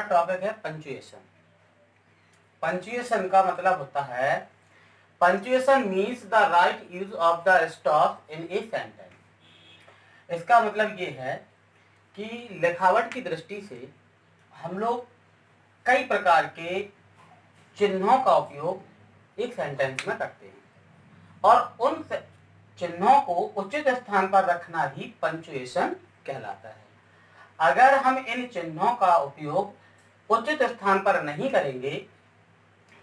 Topic है punctuation. Punctuation का मतलब होता है, punctuation means the right use of the stop in a sentence. इसका मतलब ये है कि लिखावट की दृष्टि से हम लोग कई प्रकार के चिन्हों का उपयोग एक सेंटेंस में करते हैं और उन चिन्हों को उचित स्थान पर रखना ही पंचुएशन कहलाता है। अगर हम इन चिन्हों का उपयोग उचित स्थान पर नहीं करेंगे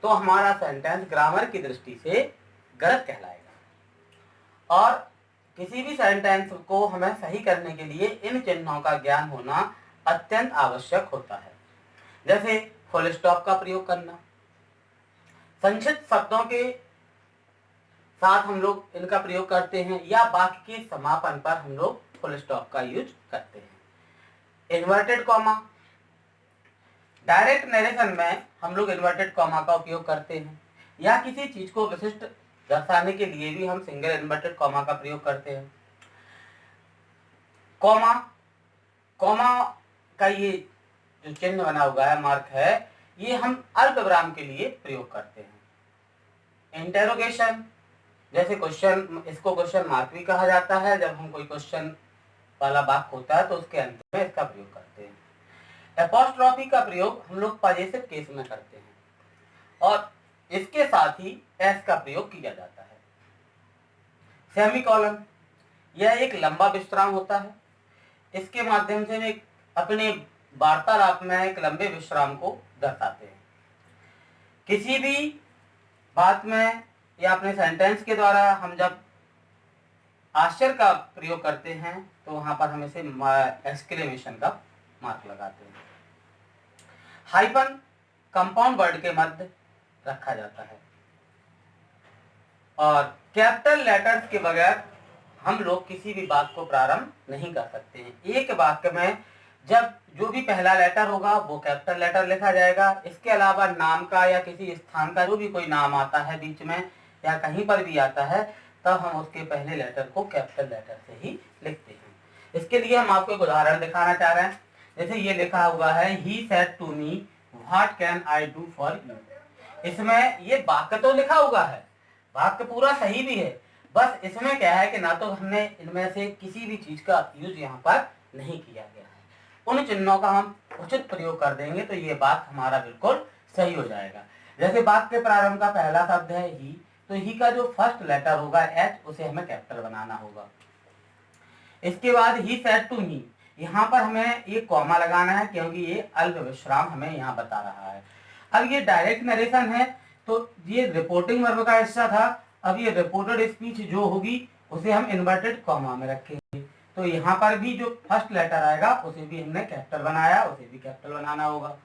तो हमारा सेंटेंस ग्रामर की दृष्टि से गलत कहलाएगा। और किसी भी सेंटेंस को हमें सही करने के लिए इन चिन्हों का ज्ञान होना अत्यंत आवश्यक होता है। जैसे फुल स्टॉप का प्रयोग करना, संक्षिप्त शब्दों के साथ हम लोग इनका प्रयोग करते हैं, या वाक्य के समापन पर हम लोग फुल स्टॉप का यूज करते हैं। इन्वर्टेड कॉमा, डायरेक्ट नरेशन में हम लोग इन्वर्टेड कॉमा का उपयोग करते हैं, या किसी चीज को विशिष्ट दर्शाने के लिए भी हम सिंगल इन्वर्टेड कॉमा का प्रयोग करते हैं। कॉमा, कॉमा का ये जो चिन्ह बना हुआ है, मार्क है, ये हम अल्प विराम के लिए प्रयोग करते हैं। इंटेरोगेशन, जैसे क्वेश्चन, इसको क्वेश्चन मार्क भी कहा जाता है। जब हम कोई क्वेश्चन वाला वाक्य होता है तो उसके अंत में इसका प्रयोग करते हैं। एपोस्ट्रॉफी का प्रयोग हम लोग पॉजेसिव केस में करते हैं और इसके साथ ही एस का प्रयोग किया जाता है। सेमीकोलन, यह एक लंबा विश्राम होता है। इसके माध्यम से हम अपने वार्तालाप में एक लंबे विश्राम को दर्शाते हैं। किसी भी बात में या अपने सेंटेंस के द्वारा हम जब आश्चर्य का प्रयोग करते हैं तो वहां पर हम इसे एक्सक्लेमेशन का मार्क लगाते हैं। हाइफन कंपाउंड वर्ड के मध्य रखा जाता है और कैपिटल लेटर्स के बगैर हम लोग किसी भी बात को प्रारंभ नहीं कर सकते हैं। एक वाक्य में जब जो भी पहला लेटर होगा वो कैपिटल लेटर लिखा जाएगा। इसके अलावा नाम का या किसी स्थान का जो भी कोई नाम आता है बीच में या कहीं पर भी आता है, तब हम उसके पहले लेटर को कैपिटल लेटर से ही लिखते हैं। इसके लिए हम आपको एक उदाहरण दिखाना चाह रहे हैं। जैसे ये लिखा हुआ है, he said to me what can I do for you. इसमें ये वाक्य तो लिखा हुआ है, वाक्य पूरा सही भी है, बस इसमें क्या है कि ना तो हमने इनमें से किसी भी चीज का यूज यहाँ पर नहीं किया गया है। उन चिन्हों का हम उचित प्रयोग कर देंगे तो ये वाक्य हमारा बिल्कुल सही हो जाएगा। जैसे वाक्य के प्रारंभ का पहला शब्द है ही, तो ही का जो फर्स्ट लेटर होगा एच, उसे हमें कैपिटल बनाना होगा। इसके बाद ही सेड टू मी, यहाँ पर हमें एक कॉमा लगाना है क्योंकि ये अल्प विश्राम हमें यहाँ बता रहा है। अब ये डायरेक्ट नरेशन है तो ये रिपोर्टिंग वर्ब का हिस्सा था। अब ये रिपोर्टेड स्पीच जो होगी उसे हम इन्वर्टेड कॉमा में रखेंगे, तो यहाँ पर भी जो फर्स्ट लेटर आएगा उसे भी हमने कैपिटल बनाया, उसे भी कैपिटल बनाना होगा।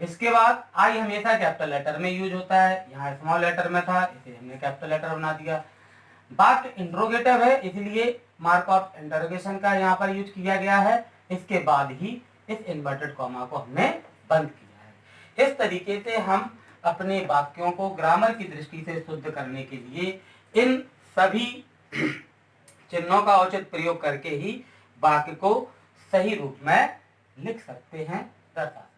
इसके बाद आई हमेशा कैपिटल लेटर में यूज होता है, यहाँ स्मॉल लेटर में था, इसे हमने कैपिटल लेटर बना दिया। वाक्य इंट्रोगेटिव है इसलिए मार्क ऑफ इंटरोगेशन का यहाँ पर यूज किया गया है। इसके बाद ही इस इन्वर्टेड कॉमा को हमने बंद किया है। इस तरीके से हम अपने वाक्यों को ग्रामर की दृष्टि से शुद्ध करने के लिए इन सभी चिन्हों का उचित प्रयोग करके ही वाक्य को सही रूप में लिख सकते हैं, दर्शा